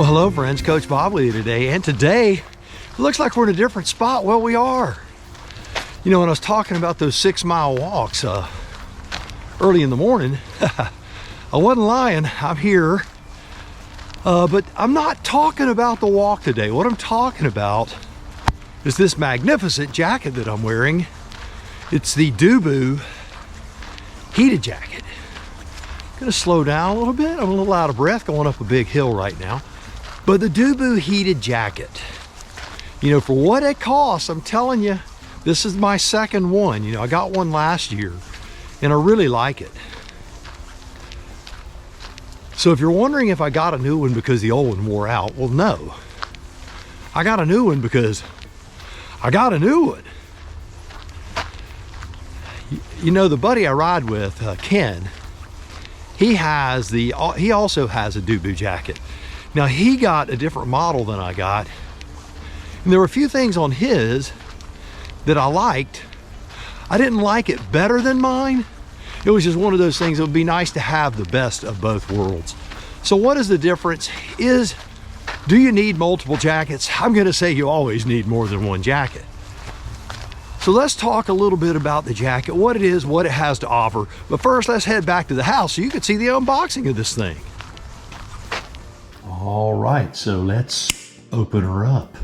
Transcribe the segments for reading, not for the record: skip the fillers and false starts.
Well, hello friends, Coach Bob with you today, and today it looks like we're in a different spot. Well, we are. You know, when I was talking about those 6-mile walks early in the morning, I wasn't lying. I'm here, but I'm not talking about the walk today. What I'm talking about is this magnificent jacket that I'm wearing. It's the DewBu heated jacket. I'm gonna slow down a little bit. I'm a little out of breath going up a big hill right now. But the DewBu heated jacket, you know, for what it costs, I'm telling you, this is my second one. You know, I got one last year and I really like it. So if you're wondering if I got a new one because the old one wore out, well, no. I got a new one because I got a new one. You know, the buddy I ride with, Ken, he also has a DewBu jacket. Now, he got a different model than I got, and there were a few things on his that I liked. I didn't like it better than mine. It was just one of those things that would be nice to have the best of both worlds. So what is the difference? Do you need multiple jackets? I'm gonna say you always need more than one jacket. So let's talk a little bit about the jacket, what it is, what it has to offer. But first, let's head back to the house so you can see the unboxing of this thing. All right, so let's open her up.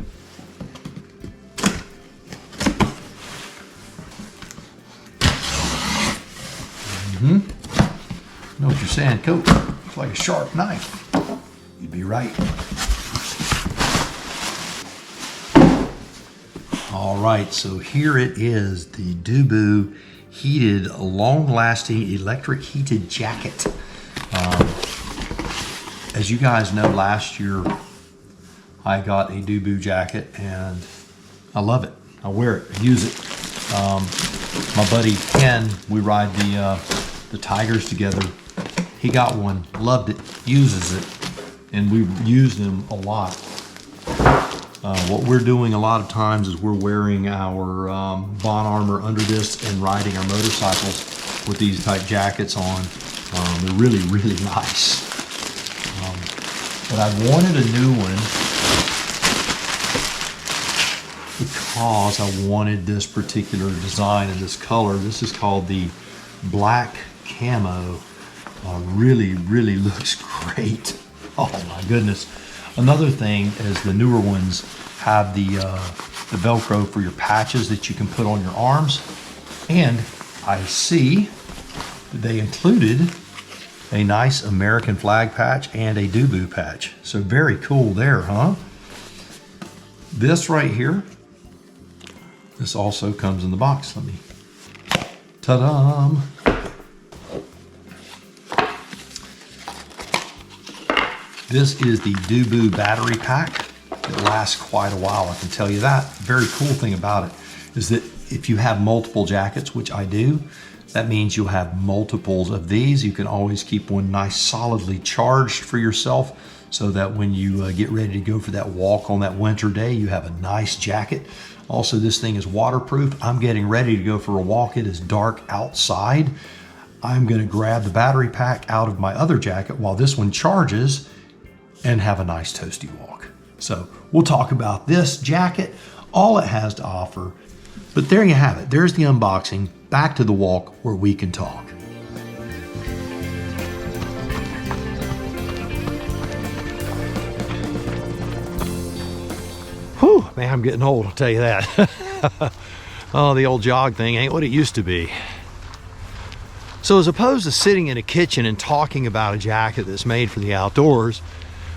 I know what you're saying, Coach. It's like a sharp knife. You'd be right. All right, so here it is, the DewBu heated, long-lasting electric heated jacket. As you guys know, last year I got a DewBu jacket and I love it. I wear it, I use it. My buddy Ken, we ride the Tigers together. He got one, loved it, uses it, and we've used them a lot. What we're doing a lot of times is we're wearing our BohnArmor underdiscs and riding our motorcycles with these type jackets on. They're really, really nice. But I wanted a new one because I wanted this particular design and this color. This is called the black camo. Really, really looks great. Oh my goodness. Another thing is the newer ones have the Velcro for your patches that you can put on your arms. And I see that they included a nice American flag patch and a DewBu patch. So very cool there, huh? This right here, this also comes in the box. Let me, ta-da! This is the DewBu battery pack. It lasts quite a while, I can tell you that. Very cool thing about it is that if you have multiple jackets, which I do, that means you'll have multiples of these. You can always keep one nice solidly charged for yourself so that when you get ready to go for that walk on that winter day, you have a nice jacket. Also, this thing is waterproof. I'm getting ready to go for a walk. It is dark outside. I'm gonna grab the battery pack out of my other jacket while this one charges and have a nice toasty walk. So we'll talk about this jacket, all it has to offer. But there you have it. There's the unboxing. Back to the walk where we can talk. Whew, man, I'm getting old, I'll tell you that. Oh, the old jog thing ain't what it used to be. So as opposed to sitting in a kitchen and talking about a jacket that's made for the outdoors,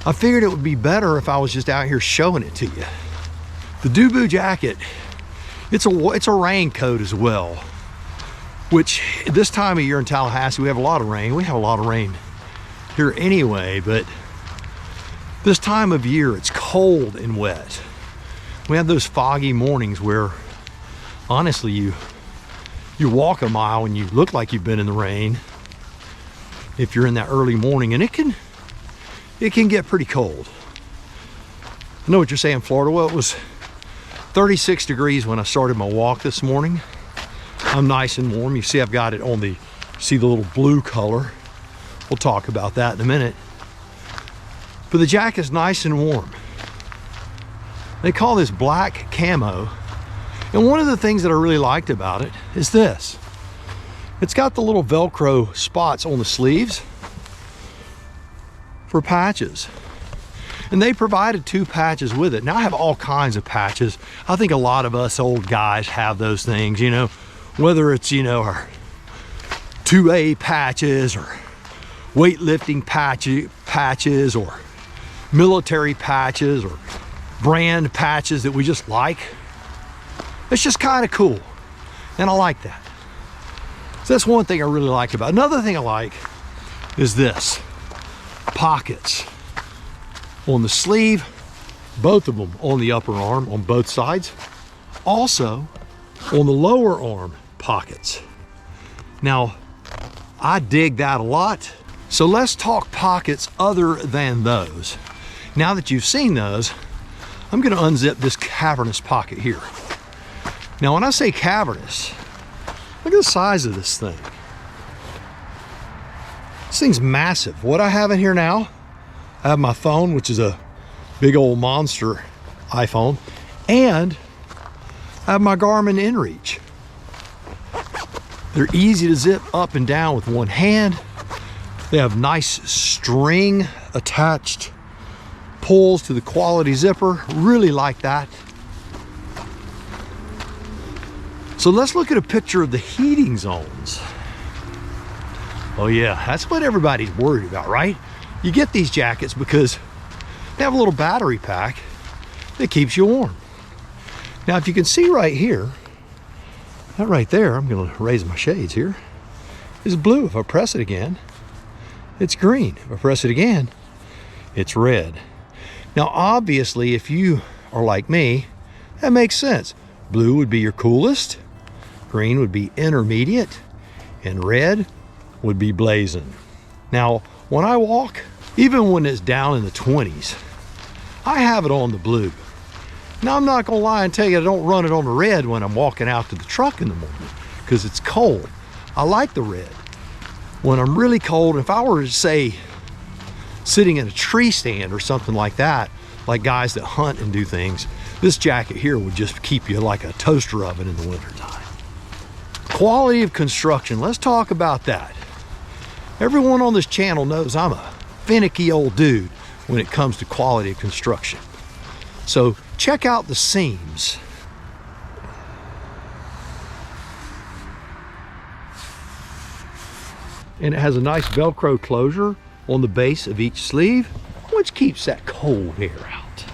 I figured it would be better if I was just out here showing it to you. The DewBu jacket, it's a raincoat as well, which this time of year in Tallahassee, we have a lot of rain. We have a lot of rain here anyway, but this time of year, it's cold and wet. We have those foggy mornings where, honestly, you walk a mile and you look like you've been in the rain if you're in that early morning, and it can get pretty cold. I know what you're saying, Florida. Well, it was 36 degrees when I started my walk this morning. I'm nice and warm. You see I've got it on see the little blue color. We'll talk about that in a minute. but the jacket's nice and warm. They call this black camo. And one of the things that I really liked about it is this. It's got the little Velcro spots on the sleeves for patches. And they provided 2 patches with it. Now I have all kinds of patches. I think a lot of us old guys have those things, you know, whether it's, you know, our 2A patches or weightlifting patches or military patches or brand patches that we just like. It's just kind of cool. And I like that. So that's one thing I really like about it. Another thing I like is this. Pockets on the sleeve, both of them on the upper arm on both sides, also on the lower arm pockets. Now I dig that a lot, so let's talk pockets other than those. Now that you've seen those, I'm going to unzip this cavernous pocket here. Now when I say cavernous, look at the size of this thing. This thing's massive. What I have in here now, I have my phone, which is a big old monster iPhone, and I have my Garmin inReach. They're easy to zip up and down with one hand. They have nice string attached pulls to the quality zipper. Really like that. So let's look at a picture of the heating zones. Oh yeah, that's what everybody's worried about, right? You get these jackets because they have a little battery pack that keeps you warm. Now, if you can see right here, that right there, I'm gonna raise my shades here, is blue. If I press it again, it's green. If I press it again, it's red. Now, obviously, if you are like me, that makes sense. Blue would be your coolest, green would be intermediate, and red would be blazing. Now, when I walk, even when it's down in the 20s, I have it on the blue. Now, I'm not gonna lie and tell you I don't run it on the red when I'm walking out to the truck in the morning because it's cold. I like the red. When I'm really cold, if I were to say sitting in a tree stand or something like that, like guys that hunt and do things, this jacket here would just keep you like a toaster oven in the wintertime. Quality of construction, let's talk about that. Everyone on this channel knows I'm a finicky old dude when it comes to quality of construction. So check out the seams. And it has a nice Velcro closure on the base of each sleeve, which keeps that cold air out.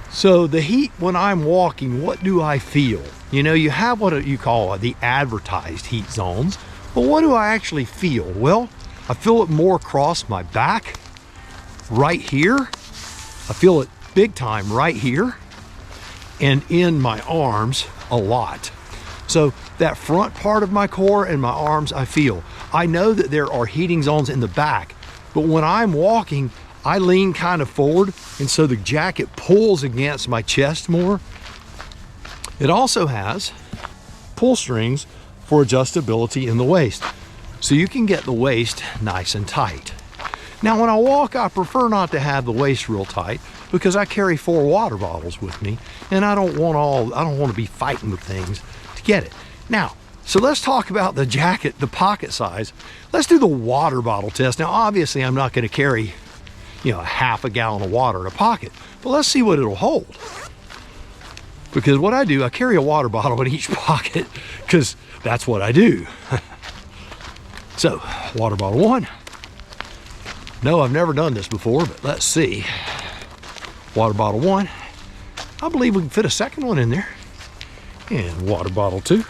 So the heat when I'm walking, what do I feel? You know, you have what you call the advertised heat zones, but what do I actually feel? Well, I feel it more across my back, right here. I feel it big time right here, and in my arms a lot. So that front part of my core and my arms, I feel. I know that there are heating zones in the back, but when I'm walking, I lean kind of forward, and so the jacket pulls against my chest more. It also has pull strings for adjustability in the waist, so you can get the waist nice and tight. Now, when I walk, I prefer not to have the waist real tight because I carry 4 water bottles with me, and I don't want to be fighting with things to get it. Now, so let's talk about the jacket, the pocket size. Let's do the water bottle test. Now, obviously, I'm not going to carry, you know, a half a gallon of water in a pocket, but let's see what it'll hold. Because what I do, I carry a water bottle in each pocket because that's what I do. So, water bottle 1. No, I've never done this before, but let's see. Water bottle 1. I believe we can fit a second one in there. And water bottle 2.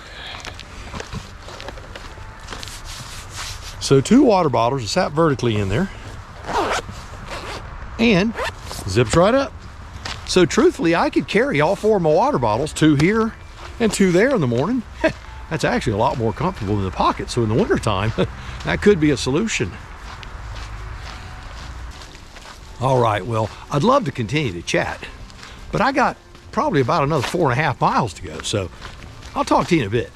So 2 water bottles are sat vertically in there. And zips right up. So truthfully, I could carry all 4 of my water bottles, 2 here and 2 there in the morning. That's actually a lot more comfortable than the pocket. So in the wintertime, that could be a solution. All right, well, I'd love to continue to chat, but I got probably about another 4.5 miles to go. So I'll talk to you in a bit.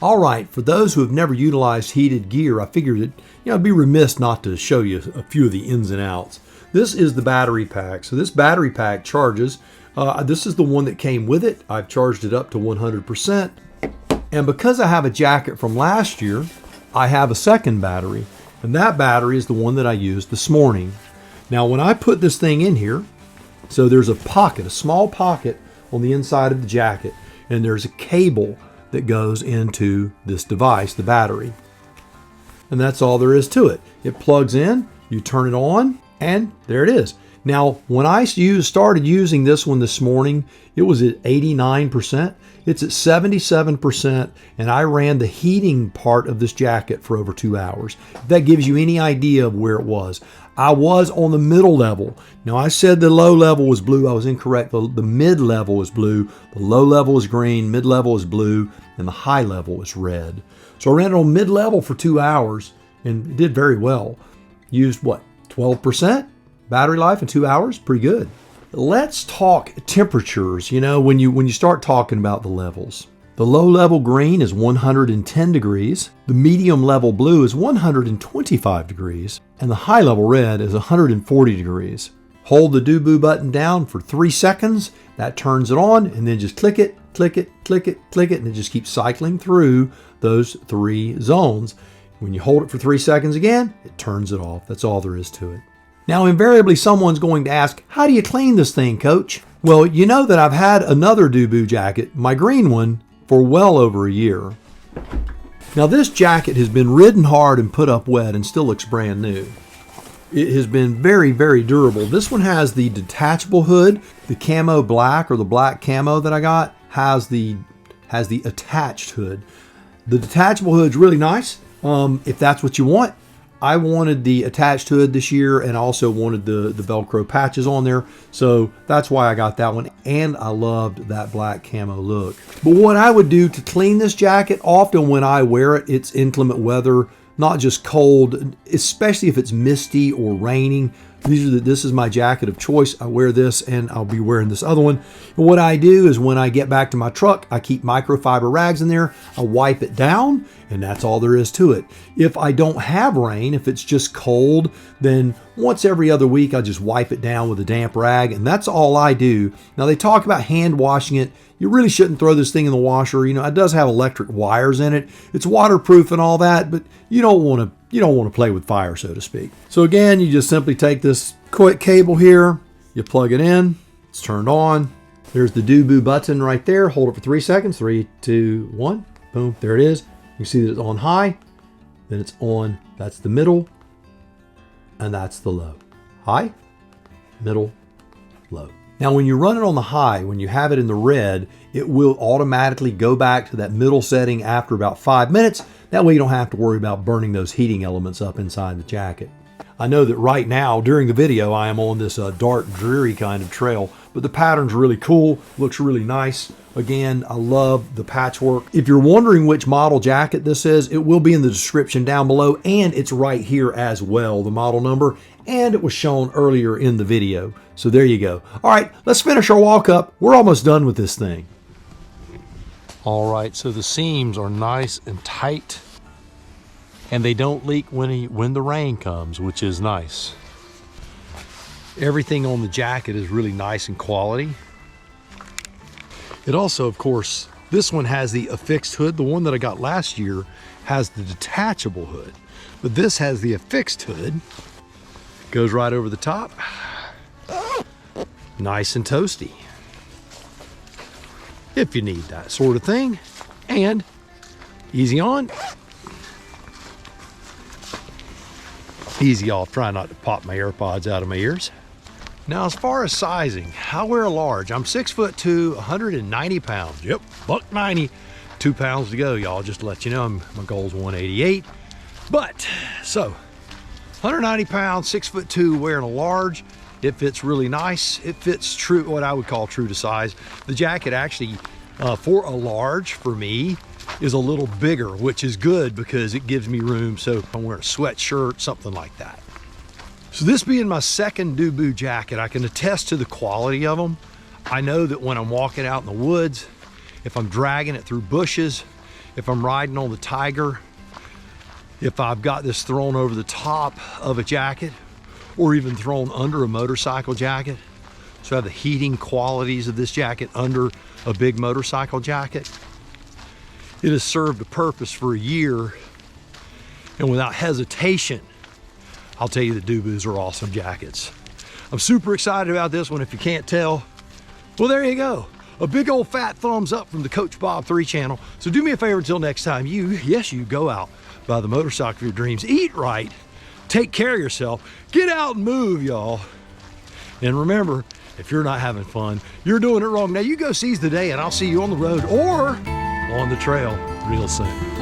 All right, for those who have never utilized heated gear, I figured it'd be remiss not to show you a few of the ins and outs. This is the battery pack. So this battery pack charges. This is the one that came with it. I've charged it up to 100%. And because I have a jacket from last year, I have a second battery. And that battery is the one that I used this morning. Now, when I put this thing in here, so there's a pocket, a small pocket on the inside of the jacket, and there's a cable that goes into this device, the battery. And that's all there is to it. It plugs in, you turn it on, and there it is. Now, when I started using this one this morning, it was at 89%. It's at 77%, and I ran the heating part of this jacket for over 2 hours. If that gives you any idea of where it was. I was on the middle level. Now, I said the low level was blue. I was incorrect. The mid level is blue, the low level is green, mid level is blue, and the high level is red. So I ran it on mid level for 2 hours and it did very well. Used what, 12% battery life in 2 hours? Pretty good. Let's talk temperatures, you know, when you start talking about the levels. The low level green is 110 degrees, the medium level blue is 125 degrees, and the high level red is 140 degrees. Hold the DewBu button down for 3 seconds, that turns it on, and then just click it, click it, click it, click it, and it just keeps cycling through those 3 zones. When you hold it for 3 seconds again, it turns it off. That's all there is to it. Now, invariably, someone's going to ask, how do you clean this thing, Coach? Well, you know that I've had another DewBu jacket, my green one, for well over a year. Now, this jacket has been ridden hard and put up wet and still looks brand new. It has been very, very durable. This one has the detachable hood. The camo black, or the black camo that I got, has the attached hood. The detachable hood's really nice, if that's what you want. I wanted the attached hood this year and also wanted the Velcro patches on there. So that's why I got that one. And I loved that black camo look. But what I would do to clean this jacket, often when I wear it, it's inclement weather, not just cold, especially if it's misty or raining. This is my jacket of choice. I wear this and I'll be wearing this other one. And what I do is when I get back to my truck, I keep microfiber rags in there. I wipe it down and that's all there is to it. If I don't have rain, if it's just cold, then once every other week, I just wipe it down with a damp rag and that's all I do. Now they talk about hand washing it. You really shouldn't throw this thing in the washer. You know, it does have electric wires in it. It's waterproof and all that, but you don't want to play with fire, so to speak. So again, you just simply take this quick cable here, you plug it in, it's turned on. There's the DewBu button right there. Hold it for 3 seconds. 3, 2, 1. Boom, there it is. You see that it's on high, then it's on, that's the middle, and that's the low. High, middle, low. Now, when you run it on the high, when you have it in the red, it will automatically go back to that middle setting after about 5 minutes. That way you don't have to worry about burning those heating elements up inside the jacket. I know that right now, during the video, I am on this dark, dreary kind of trail, but the pattern's really cool, looks really nice. Again, I love the patchwork. If you're wondering which model jacket this is, it will be in the description down below, and it's right here as well, the model number, and it was shown earlier in the video. So there you go. All right, let's finish our walk up. We're almost done with this thing. All right, so the seams are nice and tight, and they don't leak when the rain comes, which is nice. Everything on the jacket is really nice and quality. It also, of course, this one has the affixed hood. The one that I got last year has the detachable hood, but this has the affixed hood. Goes right over the top. Nice and toasty, if you need that sort of thing. And easy on, easy off. Try not to pop my AirPods out of my ears. Now, as far as sizing, I wear a large. I'm 6'2", 190 pounds. Yep, $190, 2 pounds to go, y'all. Just to let you know, my goal's 188. But, so, 190 pounds, 6'2", wearing a large. It fits really nice. It fits true, what I would call true to size. The jacket actually, for a large, for me, is a little bigger, which is good because it gives me room. So if I'm wearing a sweatshirt, something like that. So this being my second DewBu jacket, I can attest to the quality of them. I know that when I'm walking out in the woods, if I'm dragging it through bushes, if I'm riding on the Tiger, if I've got this thrown over the top of a jacket, or even thrown under a motorcycle jacket. So have the heating qualities of this jacket under a big motorcycle jacket. It has served a purpose for a year, and without hesitation, I'll tell you that DewBus are awesome jackets. I'm super excited about this one, if you can't tell. Well, there you go. A big old fat thumbs up from the Coach Bob 3 channel. So do me a favor until next time, you go out, buy the motorcycle of your dreams, eat right, take care of yourself, get out and move, y'all. And remember, if you're not having fun, you're doing it wrong. Now you go seize the day, and I'll see you on the road or on the trail real soon.